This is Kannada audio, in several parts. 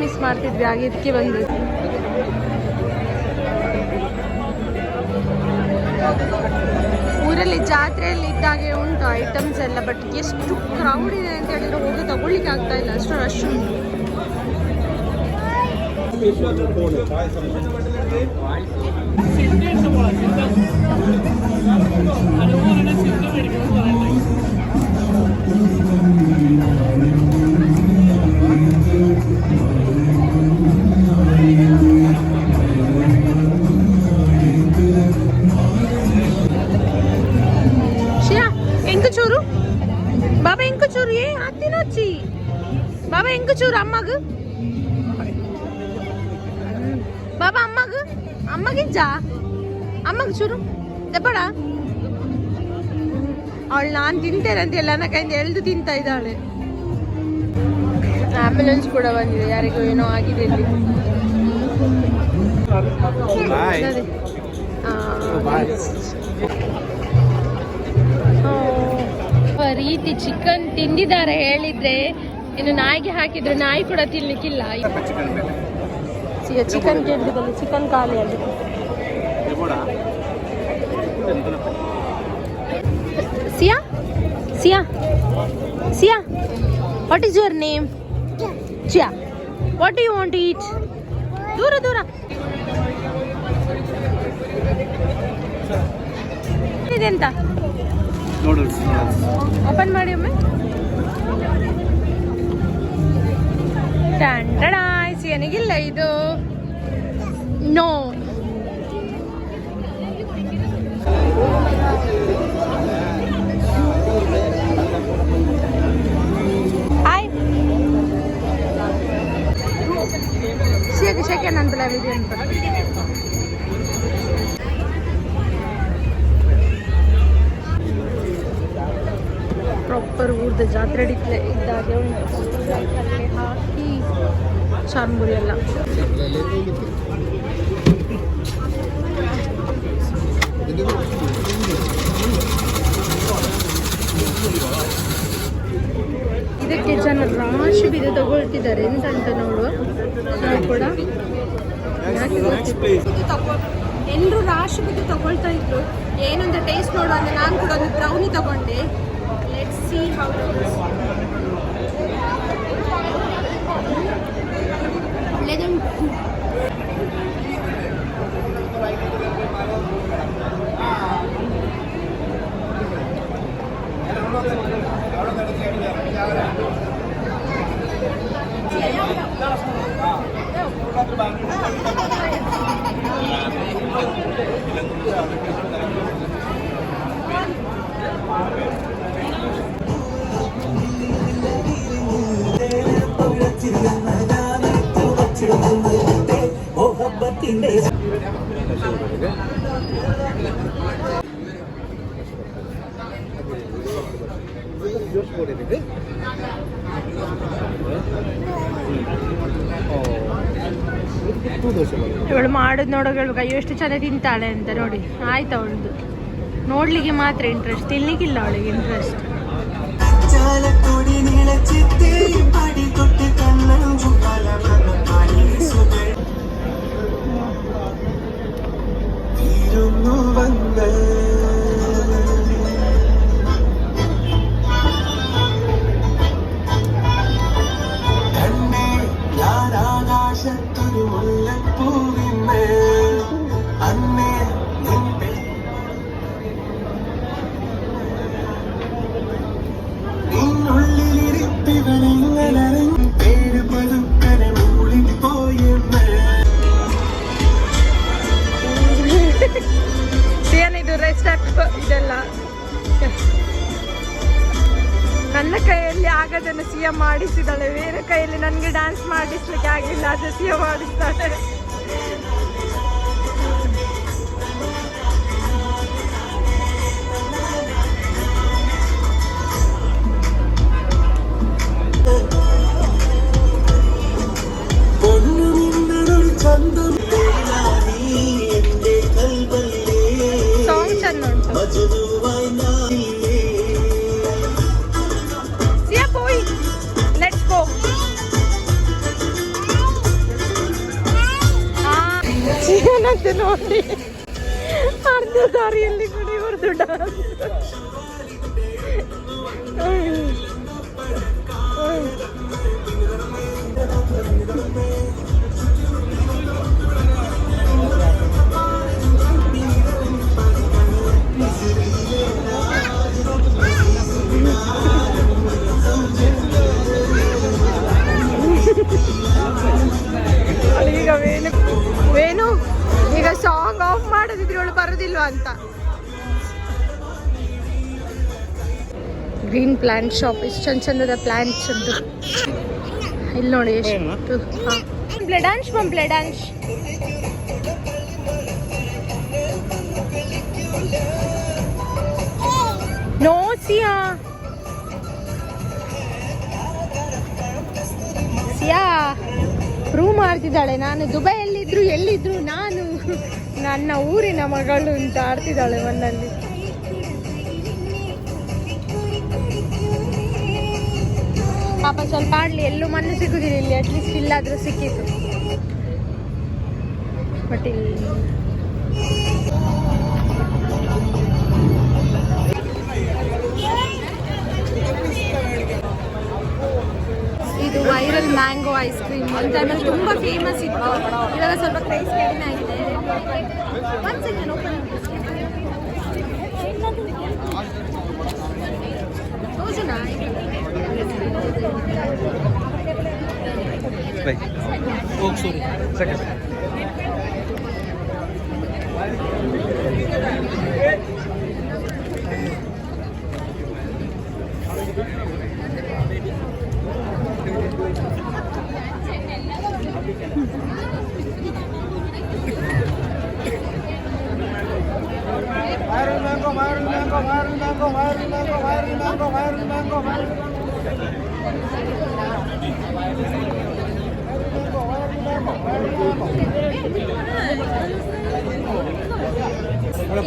ಮಿಸ್ ಮಾಡ್ತಿದ್ವಿ, ಹಾಗೆ ಇದಕ್ಕೆ ಬಂದು. ಊರಲ್ಲಿ ಜಾತ್ರೆಯಲ್ಲಿ ಇದ್ದಾಗೆ ಉಂಟು ಐಟಮ್ಸ್ ಎಲ್ಲ, ಬಟ್ ಎಷ್ಟು ಕ್ರೌಡ್ ಇದೆ ಅಂತ ಹೇಳಿದ್ರೆ ಹೋಗಿ ತಗೊಳ್ಳಿಕ್ಕೆ ಆಗ್ತಾ ಇಲ್ಲ, ಅಷ್ಟು ರಶ್ ಉಂಟು. ಎಂಕಚೂರು ಬಾಬಾ, ಎಂಕಚೂರು ಏ ಹತ್ತಿನೊಚ್ಚಿ ಬಾಬಾ, ಎಂಕಚೂರು ಅಮ್ಮಗ ಬಾಬಾ, ಅಮ್ಮಗಿಜ್ಜ ಅಮ್ಮಗ ಚೂರು ದೆಬ್ಬಡ. ಅವಳು ನಾನು ತಿಂತೇನೆ ಅಂತ ಎಲ್ಲ ನನ್ನ ಕೈಯಿಂದ ಎಳ್ದು ತಿಂತಾ ಇದ್ದಾಳೆ. ಆಂಬ್ಯುಲೆನ್ಸ್ ಕೂಡ ಬಂದಿದೆ, ಯಾರಿಗೂ ಏನೋ ಆಗಿದೆ ಇಲ್ಲಿ. ರೀತಿ ಚಿಕನ್ ತಿಂದಿದ್ದಾರೆ ಹೇಳಿದ್ರೆ, ಇನ್ನು ನಾಯಿಗೆ ಹಾಕಿದ್ರೆ ನಾಯಿ ಕೂಡ ತಿನ್ಲಿಕ್ಕಿಲ್ಲ. ಚಿಕನ್ ಕೇಳಿದಲ್ಲಿ ಚಿಕನ್ ಖಾಲಿ ಆಗಿದೆ. Siya Siya Siya, what is your name? Chiya, what do you want to eat? ದೂರ ದೂರ ಇದೆಂತ? ಓಪನ್ ಮಾಡಿ ಒಮ್ಮೆ. ಸಿಯನಿಗಿಲ್ಲ ಇದು. ನೋ, ಹಾಯ್ ಶೇಕೆ ನನ್ನ ಬಿಡ ವಿಡಿಯೋ ಅಂತ. ಪ್ರಾಪರ್ ಊರ್ದ ಜಾತ್ರೆ ಇದ್ದಾಗೆ ಉಂಟು. ಹಾಕಿ ಚಾರ್ಮುರಿ ಎಲ್ಲ ಇದಕ್ಕೆ ಜನ ರಾಶಿ ಬಿದ್ದು ತಗೊಳ್ತಿದ್ದಾರೆ. ಎಂತಂತ ನೋಡುವ, ನಾವು ಕೂಡ ಎಲ್ಲರೂ ರಾಶಿ ಬಿದ್ದು ತಗೊಳ್ತಾ ಇದ್ರು. ಏನಂತ ಟೇಸ್ಟ್ ನೋಡುವ ಅಂದ್ರೆ ನಾನು ಕೂಡ ಒಂದು ಬ್ರೌನಿ ತಗೊಂಡೆ. ಲೆಟ್ಸ್ ಸಿ ಹೌ ಇವಳು ಮಾಡೋದು ನೋಡೋಗಳು ಕೈ ಎಷ್ಟು ಚೆನ್ನಾಗಿ ತಿಂತಾಳೆ ಅಂತ ನೋಡಿ. ಆಯ್ತು, ಅವಳದು ನೋಡ್ಲಿಕ್ಕೆ ಮಾತ್ರ ಇಂಟ್ರೆಸ್ಟ್, ತಿನ್ಲಿಕ್ಕಿಲ್ಲ ಅವಳಿಗೆ ಇಂಟ್ರೆಸ್ಟ್. ಇದೆಲ್ಲ ನನ್ನ ಕೈಯಲ್ಲಿ ಆಗದನ್ನು ಸಿಎಂ ಮಾಡಿಸಿದಾಳೆ, ಬೇರೆ ಕೈಯಲ್ಲಿ ನನಗೆ ಡ್ಯಾನ್ಸ್ ಮಾಡಿಸ್ಲಿಕ್ಕೆ ಆಗಿಲ್ಲ, ಅದು ಸಿಎಂ ಮಾಡಿಸ್ತಾಳೆ. ಸಾಂಗ್ ಚಂದ ಉಂಟು. ಸಿಯಾ, ಲೆಟ್ಸ್ ಗೋ. ಇದು ನೋಡಿ, ಅರ್ಧ ದಾರಿಯಲ್ಲಿ ಕೂಡ ಇವ್ರದ್ದು ಡಾನ್ಸ್. ಈಗ ವೇಣು ಈಗ ಸಾಂಗ್ ಆಫ್ ಮಾಡೋದಿದ್ರೆ ಅವಳು ಬರೋದಿಲ್ವಾ ಅಂತ. ಗ್ರೀನ್ ಪ್ಲಾಂಟ್ ಶಾಪ್, ಎಷ್ಟು ಚಂದ ಚಂದದ ಪ್ಲಾಂಟ್ಸ್ ಉಂಟು ಇಲ್ಲಿ ನೋಡಿ. ಎಷ್ಟು ಬ್ಲಡಾನ್ಶ್ ಬ್ಲಡಾನ್ಶ್ ನೋ ಸಿಯಾ ಸಿಯಾ ಪ್ರೂವ್ ಮಾಡ್ತಿದ್ದಾಳೆ, ನಾನು ದುಬೈಯಲ್ಲಿದ್ರು ಎಲ್ಲಿದ್ರು ನಾನು ನನ್ನ ಊರಿನ ಮಗಳು ಅಂತ ಆಡ್ತಿದ್ದಾಳೆ ಮಣ್ಣಲ್ಲಿ. ಪಾಪ ಸ್ವಲ್ಪ ಆಡ್ಲಿ, ಎಲ್ಲೂ ಮಣ್ಣು ಸಿಗುದಿಲ್ಲ ಇಲ್ಲಿ, ಅಟ್ಲೀಸ್ಟ್ ಇಲ್ಲಾದ್ರೂ ಸಿಕ್ಕಿತ್ತು. ಬಟ್ ಇಲ್ಲಿ ಇದು ವೈರಲ್ ಮ್ಯಾಂಗೋ ಐಸ್ ಕ್ರೀಮ್ ಒಂದು ಟೈಮಲ್ಲಿ ತುಂಬ ಫೇಮಸ್ ಇತ್ತು, ಇವಾಗ ಸ್ವಲ್ಪ ಪ್ರೈಸ್ ಕಡಿಮೆ ಆಗಿದೆ. ಒಂದು ಸೆಕೆಂಡ್ ಓಪನ್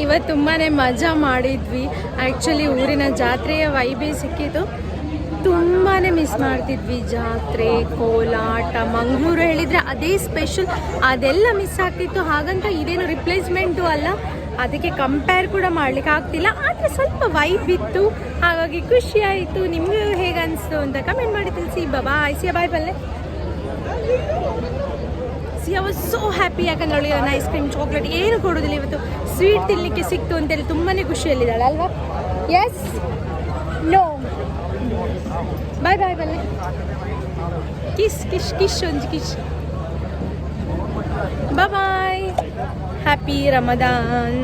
ಇವತ್ತು ತುಂಬಾ ಮಜಾ ಮಾಡಿದ್ವಿ. ಆ್ಯಕ್ಚುಲಿ ಊರಿನ ಜಾತ್ರೆಯ ವೈಬೇ ಸಿಕ್ಕಿತು. ತುಂಬಾ ಮಿಸ್ ಮಾಡ್ತಿದ್ವಿ ಜಾತ್ರೆ, ಕೋಲಾಟ, ಮಂಗಳೂರು ಹೇಳಿದರೆ ಅದೇ ಸ್ಪೆಷಲ್, ಅದೆಲ್ಲ ಮಿಸ್ ಆಗ್ತಿತ್ತು. ಹಾಗಂತ ಇದೇನು ರಿಪ್ಲೇಸ್ಮೆಂಟು ಅಲ್ಲ, ಅದಕ್ಕೆ ಕಂಪೇರ್ ಕೂಡ ಮಾಡ್ಲಿಕ್ಕೆ ಆಗ್ತಿಲ್ಲ. ಆದರೆ ಸ್ವಲ್ಪ ವೈಬ್ ಇತ್ತು, ಹಾಗಾಗಿ ಖುಷಿ ಆಯಿತು. ನಿಮಗೂ ಹೇಗೆ ಅನಿಸ್ತು ಅಂತ ಕಮೆಂಟ್ ಮಾಡಿ ತಿಳಿಸಿ. ಬಾಯ್ ಸಿಯಾ, ಬಾಯ್ ಬಲ್ಲೆ. ಸಿಯಾ ವಾಸ್ ಸೋ ಹ್ಯಾಪಿ, ಯಾಕಂದ್ರೆ ಅವಳಿಗೆ ನಾನು ಐಸ್ ಕ್ರೀಮ್, ಚಾಕ್ಲೇಟ್ ಏನು ಕೊಡೋದಿಲ್ಲ, ಇವತ್ತು ಸ್ವೀಟ್ ತಿನ್ನಲಿಕ್ಕೆ ಸಿಕ್ತು ಅಂತೇಳಿ ತುಂಬಾ ಖುಷಿಯಲ್ಲಿದ್ದಾಳೆ ಅಲ್ವಾ? ಎಸ್ ನೋ ಬಾಯ್ ಬಾಯ್ ಬಲ್ಲೆ. ಕಿಸ್ ಕಿಶ್ ಕಿಶ್ ಒಂದು ಕಿಶ್. ಬಾಯ್. ಹ್ಯಾಪಿ ರಮದಾನ್.